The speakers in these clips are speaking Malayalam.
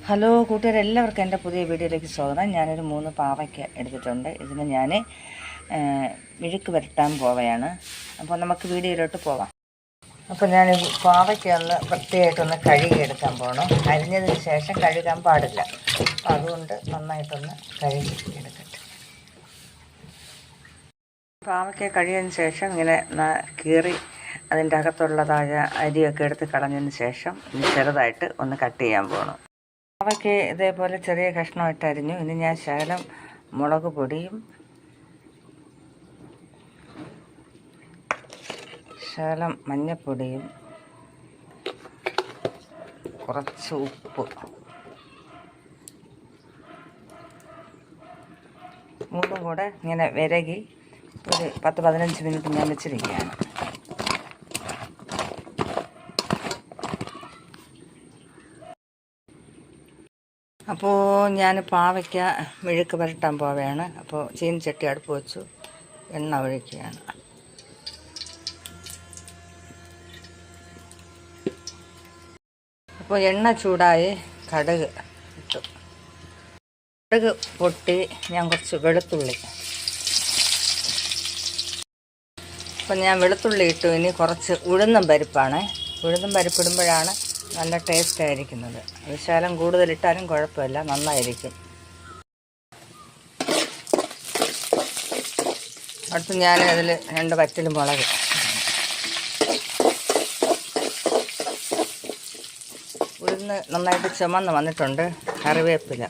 ഹലോ കൂട്ടുകാരെ, എല്ലാവർക്കും എൻ്റെ പുതിയ വീഡിയോയിലേക്ക് സ്വാഗതം. ഞാനൊരു 3 പാവയ്ക്ക എടുത്തിട്ടുണ്ട്. ഇതിന് ഞാൻ മെഴുക്ക് പുരട്ടാൻ പോവുകയാണ്. അപ്പോൾ നമുക്ക് വീഡിയോയിലോട്ട് പോവാം. അപ്പോൾ ഞാൻ പാവയ്ക്ക ഒന്ന് വൃത്തിയായിട്ടൊന്ന് കഴുകിയെടുക്കാൻ പോകണം. അരിഞ്ഞതിന് ശേഷം കഴുകാൻ പാടില്ല. അപ്പോൾ അതുകൊണ്ട് നന്നായിട്ടൊന്ന് കഴുകി എടുക്കട്ടെ. പാവയ്ക്ക കഴുകിയതിന് ശേഷം ഇങ്ങനെ കീറി അതിൻ്റെ അകത്തുള്ളതായ അരിയൊക്കെ എടുത്ത് കളഞ്ഞതിന് ശേഷം ചെറുതായിട്ട് ഒന്ന് കട്ട് ചെയ്യാൻ പോകണം. പാവയ്ക്ക് ഇതേപോലെ ചെറിയ കഷ്ണമായിട്ട് അരിഞ്ഞു. ഇനി ഞാൻ ശകലം മുളക് പൊടിയും ശകലം മഞ്ഞൾപ്പൊടിയും കുറച്ച് ഉപ്പ് മൂന്നും കൂടെ ഇങ്ങനെ വിരകി ഒരു 10-15 മിനിറ്റ് ഞാൻ വെച്ചിരിക്കുകയാണ്. അപ്പോൾ ഞാൻ പാവയ്ക്ക മെഴുക്ക് പുരട്ടാൻ പോവുകയാണ്. അപ്പോൾ ചീനച്ചട്ടി അടുപ്പ് വെച്ചു, എണ്ണ ഒഴിക്കുകയാണ്. അപ്പോൾ എണ്ണ ചൂടായി കടുക് ഇട്ടു. കടുക് പൊട്ടി ഞാൻ കുറച്ച് വെളുത്തുള്ളി, അപ്പം ഞാൻ വെളുത്തുള്ളി ഇട്ടു. ഇനി കുറച്ച് ഉഴുന്നും പരിപ്പാണ്. ഉഴുന്നും പരിപ്പിടുമ്പോഴാണ് നല്ല ടേസ്റ്റ് ആയിരിക്കുന്നത്. അത് ശകലം കൂടുതലിട്ടാലും കുഴപ്പമില്ല, നന്നായിരിക്കും. അടുത്ത് ഞാൻ അതിൽ 2 വറ്റൽ മുളക്, ഉഴുന്ന് നന്നായിട്ട് ചുമന്ന് വന്നിട്ടുണ്ട്. കറിവേപ്പില,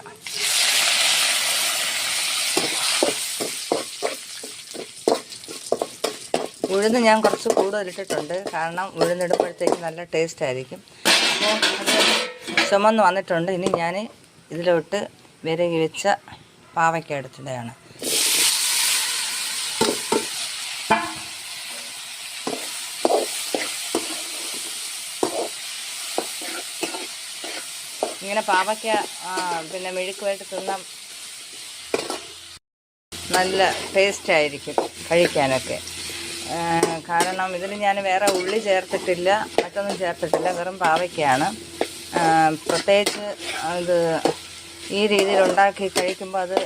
ഉഴുന്ന് ഞാൻ കുറച്ച് കൂടുതലിട്ടിട്ടുണ്ട്. കാരണം ഉഴുന്നിടുമ്പോഴത്തേക്ക് നല്ല ടേസ്റ്റ് ആയിരിക്കും. അപ്പോൾ അത് ചുമന്ന് വന്നിട്ടുണ്ട്. ഇനി ഞാൻ ഇതിലോട്ട് വിരകി വെച്ച പാവയ്ക്ക എടുത്തിടുകയാണ്. ഇങ്ങനെ പാവയ്ക്ക പിന്നെ മെഴുക്കുമായിട്ട് തിന്നാൻ നല്ല ടേസ്റ്റ് ആയിരിക്കും കഴിക്കാനൊക്കെ. കാരണം ഇതിൽ ഞാൻ വേറെ ഉള്ളി ചേർത്തിട്ടില്ല, മറ്റൊന്നും ചേർത്തിട്ടില്ല, വെറും പാവയ്ക്കയാണ്. പ്രത്യേകിച്ച് ഇത് ഈ രീതിയിൽ ഉണ്ടാക്കി കഴിക്കുമ്പോൾ അത്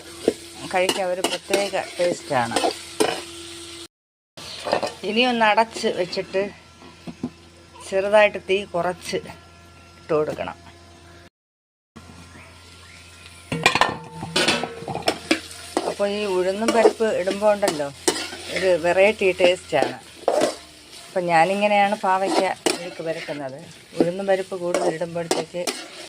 കഴിക്കാൻ ഒരു പ്രത്യേക ടേസ്റ്റാണ്. ഇനിയൊന്ന് അടച്ച് വെച്ചിട്ട് ചെറുതായിട്ട് തീ കുറച്ച് ഇട്ട് കൊടുക്കണം. അപ്പോൾ ഈ ഉഴുന്നും പരിപ്പ് ഇടുമ്പോൾ ഉണ്ടല്ലോ, ഒരു വെറൈറ്റി ടേസ്റ്റാണ്. അപ്പം ഞാനിങ്ങനെയാണ് പാവയ്ക്ക മെഴുക്ക് പുരട്ടുന്നത്. ഉഴുന്നും പരിപ്പ് കൂടുതൽ ഇടുമ്പോഴത്തേക്ക്